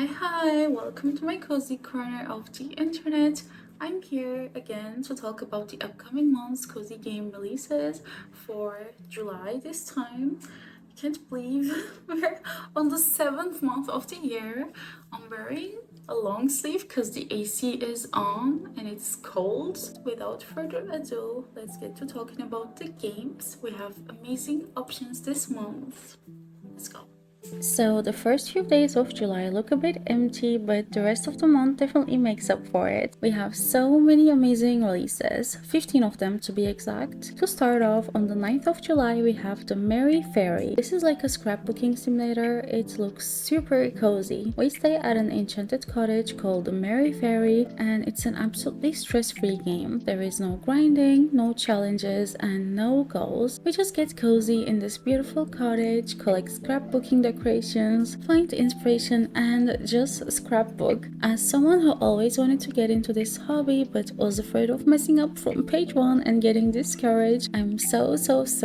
Hi, welcome to my cozy corner of the internet. I'm here again to talk about the upcoming month's cozy game releases for July this time. I can't believe we're on the 7th month of the year. I'm wearing a long sleeve because the AC is on and it's cold. Without further ado, let's get to talking about the games. We have amazing options this month. Let's go. So the first few days of July look a bit empty, but the rest of the month definitely makes up for it. We have so many amazing releases, 15 of them to be exact. To start off, on the 9th of July we have the Merry Fairy. This is like a scrapbooking simulator. It looks super cozy. We stay at an enchanted cottage called the Merry Fairy, and it's an absolutely stress-free game. There is no grinding, no challenges, and no goals. We just get cozy in this beautiful cottage, collect scrapbooking decorations, find inspiration, and just scrapbook. As someone who always wanted to get into this hobby but was afraid of messing up from page 1 and getting discouraged, I'm so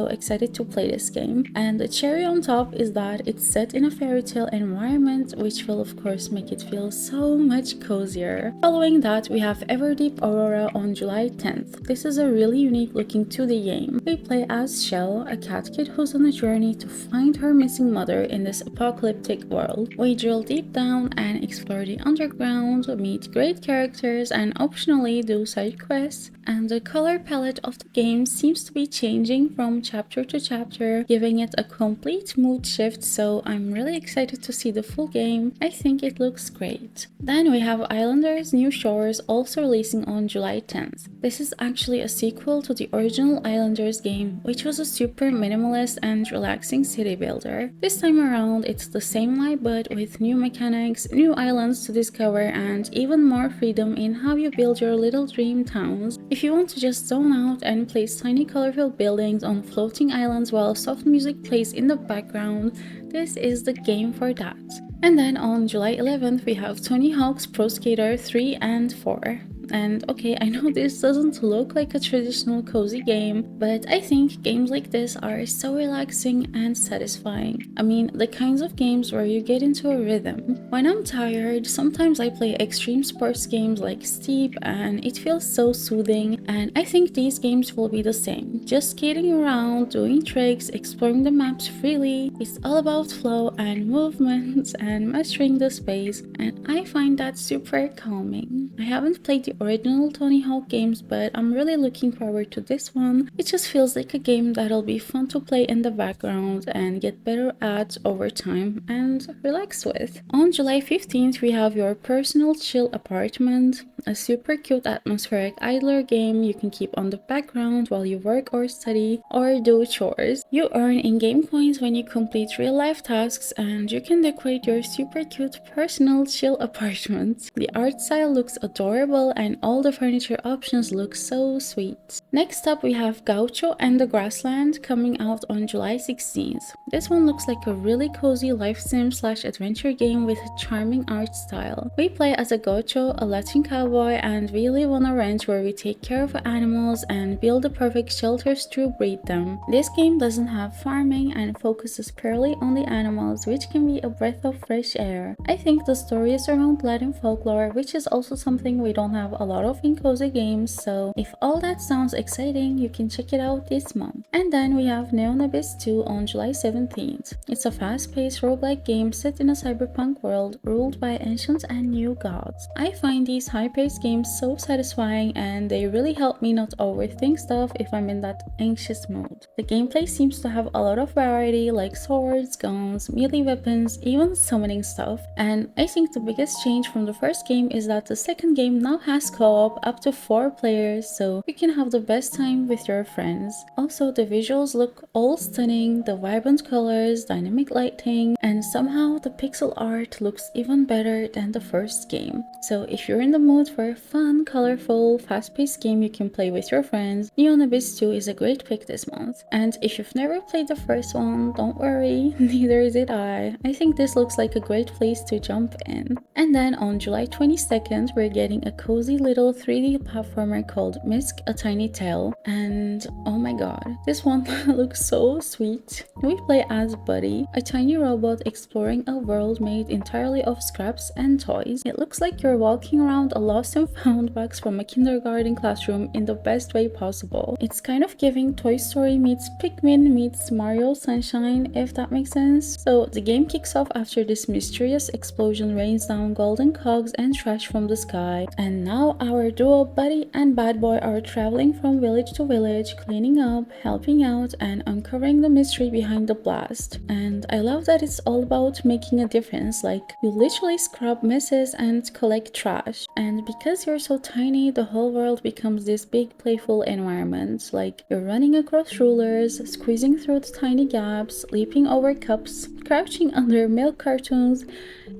excited to play this game. And the cherry on top is that it's set in a fairy tale environment, which will of course make it feel so much cozier. Following that, we have Everdeep Aurora on July 10th. This is a really unique looking 2D game. We play as Shell, a cat kid who's on a journey to find her missing mother in this apocalyptic world. We drill deep down and explore the underground, meet great characters, and optionally do side quests. And the color palette of the game seems to be changing from chapter to chapter, giving it a complete mood shift, so I'm really excited to see the full game. I think it looks great. Then we have Islanders New Shores also releasing on July 10th. This is actually a sequel to the original Islanders game, which was a super minimalist and relaxing city builder. This time around, it's the same vibe but with new mechanics, new islands to discover, and even more freedom in how you build your little dream towns. If you want to just zone out and place tiny colorful buildings on floating islands while soft music plays in the background, this is the game for that. And then on July 11th, we have Tony Hawk's Pro Skater 3 and 4. And okay, I know this doesn't look like a traditional cozy game, but I think games like this are so relaxing and satisfying. I mean, the kinds of games where you get into a rhythm. When I'm tired, sometimes I play extreme sports games like Steep, and it feels so soothing, and I think these games will be the same. Just skating around, doing tricks, exploring the maps freely. It's all about flow and movement and mastering the space, and I find that super calming. I haven't played the original Tony Hawk games, but I'm really looking forward to this one. It just feels like a game that'll be fun to play in the background and get better at over time and relax with. On July 15th, we have Your Personal Chill Apartment, a super cute atmospheric idler game you can keep on the background while you work or study or do chores. You earn in-game coins when you complete real-life tasks, and you can decorate your super cute personal chill apartment. The art style looks adorable and all the furniture options look so sweet. Next up, we have Gaucho and the Grassland coming out on July 16th. This one looks like a really cozy life sim / adventure game with a charming art style. We play as a Gaucho, a Latin cowboy, and we live on a ranch where we take care of animals and build the perfect shelters to breed them. This game doesn't have farming and focuses purely on the animals, which can be a breath of fresh air. I think the story is around Latin folklore, which is also something we don't have a lot of in cozy games, so if all that sounds exciting, you can check it out this month. And then we have Neon Abyss 2 on July 17th. It's a fast-paced roguelike game set in a cyberpunk world ruled by ancient and new gods. I find these high-paced games so satisfying, and they really help me not overthink stuff if I'm in that anxious mood. The gameplay seems to have a lot of variety, like swords, guns, melee weapons, even summoning stuff, and I think the biggest change from the first game is that the second game now has co-op up to 4 players, so you can have the best time with your friends. Also, the visuals look all stunning, the vibrant colors, dynamic lighting, and somehow the pixel art looks even better than the first game. So if you're in the mood for a fun, colorful, fast-paced game you can play with your friends, Neon Abyss 2 is a great pick this month. And if you've never played the first one, don't worry, neither did I. I think this looks like a great place to jump in. And then on July 22nd, we're getting a cozy cozy little 3D platformer called Misc, A Tiny Tale, and oh my god, this one looks so sweet. We play as Buddy, a tiny robot exploring a world made entirely of scraps and toys. It looks like you're walking around a lost and found box from a kindergarten classroom in the best way possible. It's kind of giving Toy Story meets Pikmin meets Mario Sunshine, if that makes sense. So the game kicks off after this mysterious explosion rains down golden cogs and trash from the sky, and now our duo Buddy and Bad Boy are traveling from village to village, cleaning up, helping out, and uncovering the mystery behind the blast. And I love that it's all about making a difference, like you literally scrub messes and collect trash. And because you're so tiny, the whole world becomes this big playful environment, like you're running across rulers, squeezing through the tiny gaps, leaping over cups, crouching under milk cartons.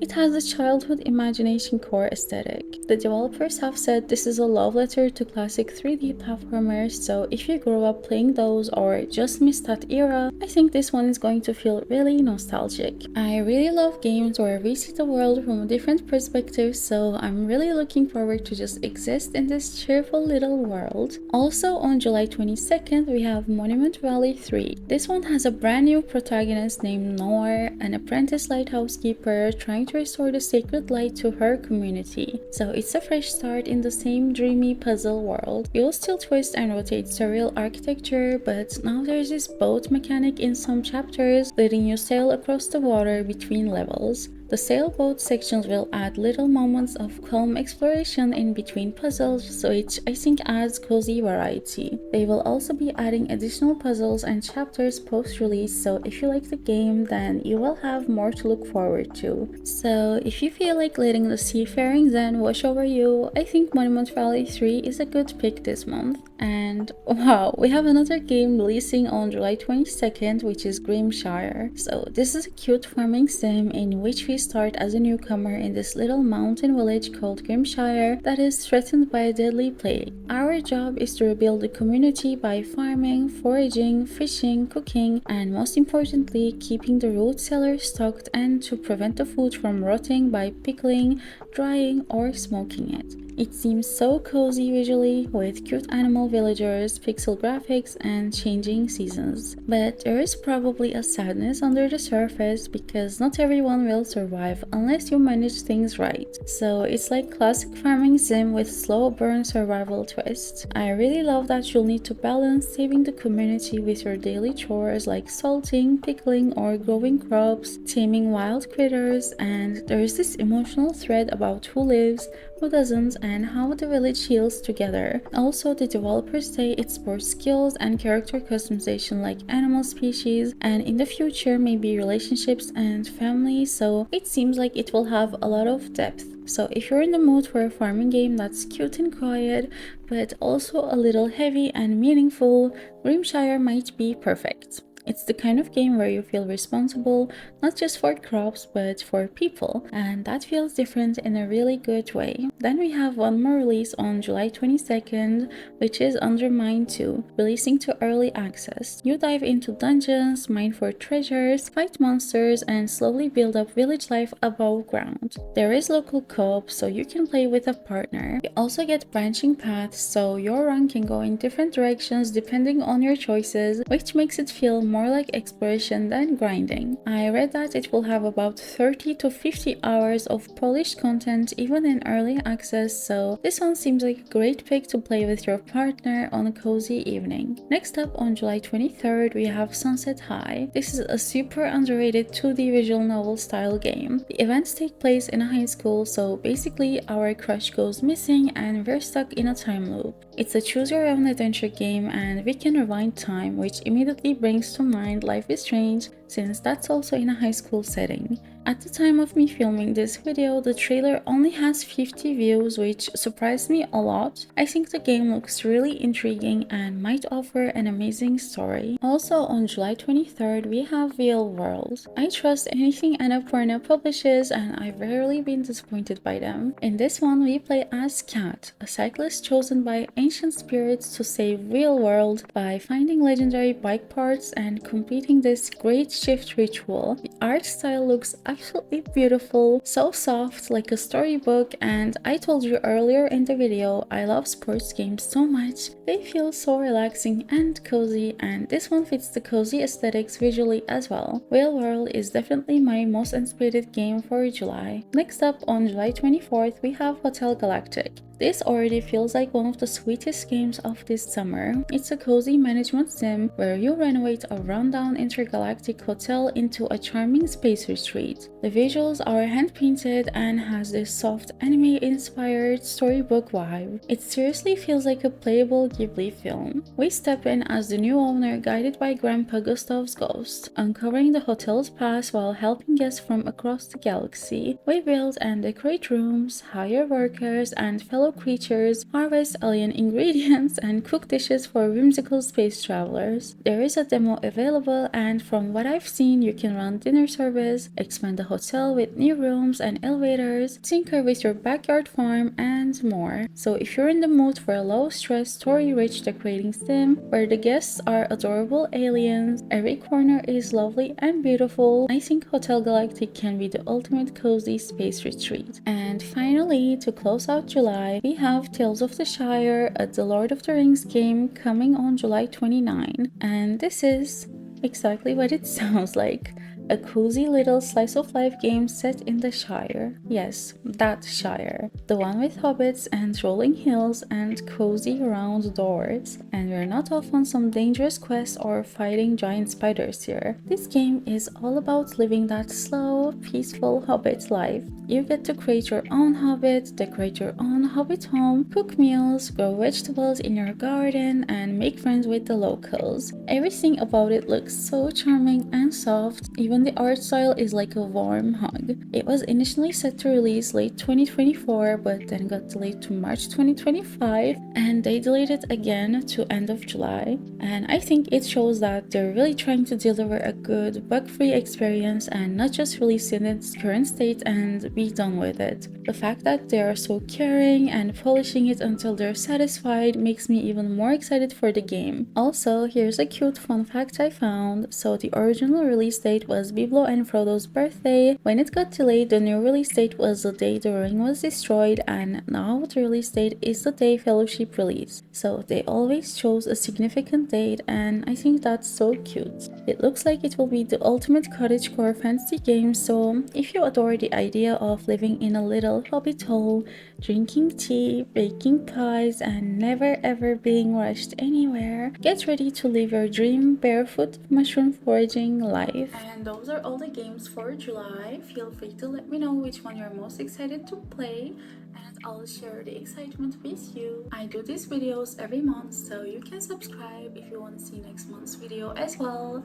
It has a childhood imagination core aesthetic. The developers have said this is a love letter to classic 3D platformers, so if you grew up playing those or just missed that era, I think this one is going to feel really nostalgic. I really love games where we see the world from a different perspective, so I'm really looking forward to just exist in this cheerful little world. Also on July 22nd, we have Monument Valley 3. This one has a brand new protagonist named Noor, an apprentice lighthouse keeper trying to restore the sacred light to her community. So it's a fresh start in the same dreamy puzzle world. You'll still twist and rotate surreal architecture, but now there's this boat mechanic in some chapters, letting you sail across the water between levels. The sailboat sections will add little moments of calm exploration in between puzzles, so it I think adds cozy variety. They will also be adding additional puzzles and chapters post-release, so if you like the game, then you will have more to look forward to. So if you feel like letting the seafaring zen wash over you, I think Monument Valley 3 is a good pick this month. And wow, we have another game releasing on July 22nd, which is Grimshire. So this is a cute farming sim in which we start as a newcomer in this little mountain village called Grimshire that is threatened by a deadly plague. Our job is to rebuild the community by farming, foraging, fishing, cooking, and most importantly, keeping the root cellar stocked and to prevent the food from rotting by pickling, drying, or smoking it. It seems so cozy visually, with cute animal villagers, pixel graphics, and changing seasons. But there is probably a sadness under the surface because not everyone will survive unless you manage things right. So it's like classic farming sim with slow burn survival twist. I really love that you'll need to balance saving the community with your daily chores like salting, pickling, or growing crops, taming wild critters, and there is this emotional thread about who lives, who doesn't, and how the village heals together. Also, the developers say it supports skills and character customization like animal species, and in the future maybe relationships and family, so it seems like it will have a lot of depth. So if you're in the mood for a farming game that's cute and quiet, but also a little heavy and meaningful, Grimshire might be perfect. It's the kind of game where you feel responsible, not just for crops, but for people, and that feels different in a really good way. Then we have one more release on July 22nd, which is UnderMine 2, releasing to early access. You dive into dungeons, mine for treasures, fight monsters, and slowly build up village life above ground. There is local co-op, so you can play with a partner. You also get branching paths, so your run can go in different directions depending on your choices, which makes it feel more like exploration than grinding. I read that it will have about 30 to 50 hours of polished content even in early access, so this one seems like a great pick to play with your partner on a cozy evening. Next up on July 23rd, we have Sunset High. This is a super underrated 2D visual novel style game. The events take place in a high school, so basically our crush goes missing and we're stuck in a time loop. It's a choose your own adventure game and we can rewind time, which immediately brings to mind Life is Strange, since that's also in a high school setting. At the time of me filming this video, the trailer only has 50 views, which surprised me a lot. I think the game looks really intriguing and might offer an amazing story. Also on July 23rd, we have Real World. I trust anything Annapurna publishes and I've rarely been disappointed by them. In this one, we play as Cat, a cyclist chosen by ancient spirits to save Real World by finding legendary bike parts and completing this great shift ritual. The art style looks absolutely beautiful, so soft like a storybook, and I told you earlier in the video I love sports games so much. They feel so relaxing and cozy, and this one fits the cozy aesthetics visually as well. Whale World is definitely my most anticipated game for July. Next up, on July 24th, we have Hotel Galactic. This already feels like one of the sweetest games of this summer. It's a cozy management sim where you renovate a rundown intergalactic hotel into a charming space retreat. The visuals are hand-painted and has this soft anime-inspired storybook vibe. It seriously feels like a playable Ghibli film. We step in as the new owner guided by Grandpa Gustav's ghost, uncovering the hotel's past while helping guests from across the galaxy. We build and decorate rooms, hire workers, and fellow creatures, harvest alien ingredients, and cook dishes for whimsical space travelers. There is a demo available, and from what I've seen, you can run dinner service, expand the hotel with new rooms and elevators, tinker with your backyard farm, and more. So if you're in the mood for a low-stress, story-rich decorating sim where the guests are adorable aliens, every corner is lovely and beautiful, I think Hotel Galactic can be the ultimate cozy space retreat. And finally, to close out July, we have Tales of the Shire, a The Lord of the Rings game coming on July 29, and this is exactly what it sounds like. A cozy little slice of life game set in the Shire. Yes, that Shire. The one with hobbits and rolling hills and cozy round doors. And we're not off on some dangerous quest or fighting giant spiders here. This game is all about living that slow, peaceful hobbit life. You get to create your own hobbit, decorate your own hobbit home, cook meals, grow vegetables in your garden, and make friends with the locals. Everything about it looks so charming and soft. Even the art style is like a warm hug. It was initially set to release late 2024, but then got delayed to March 2025, and they delayed it again to end of July. And I think it shows that they're really trying to deliver a good, bug-free experience and not just release it in its current state and be done with it. The fact that they are so caring and polishing it until they're satisfied makes me even more excited for the game. Also, here's a cute fun fact I found. So the original release date was Biblo and Frodo's birthday. When it got delayed, the new release date was the day the ring was destroyed, and now the release date is the day Fellowship released. So they always chose a significant date, and I think that's so cute. It looks like it will be the ultimate cottagecore fantasy game, so if you adore the idea of living in a little hobbit hole, drinking tea, baking pies, and never ever being rushed anywhere, get ready to live your dream barefoot mushroom foraging life. And those are all the games for July. Feel free to let me know which one you're most excited to play, and I'll share the excitement with you. I do these videos every month, so you can subscribe if you want to see next month's video as well.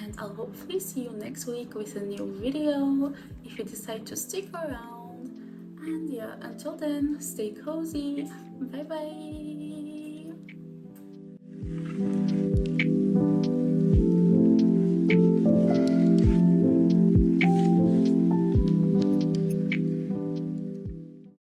And I'll hopefully see you next week with a new video if you decide to stick around. And yeah, until then, stay cozy. Bye bye.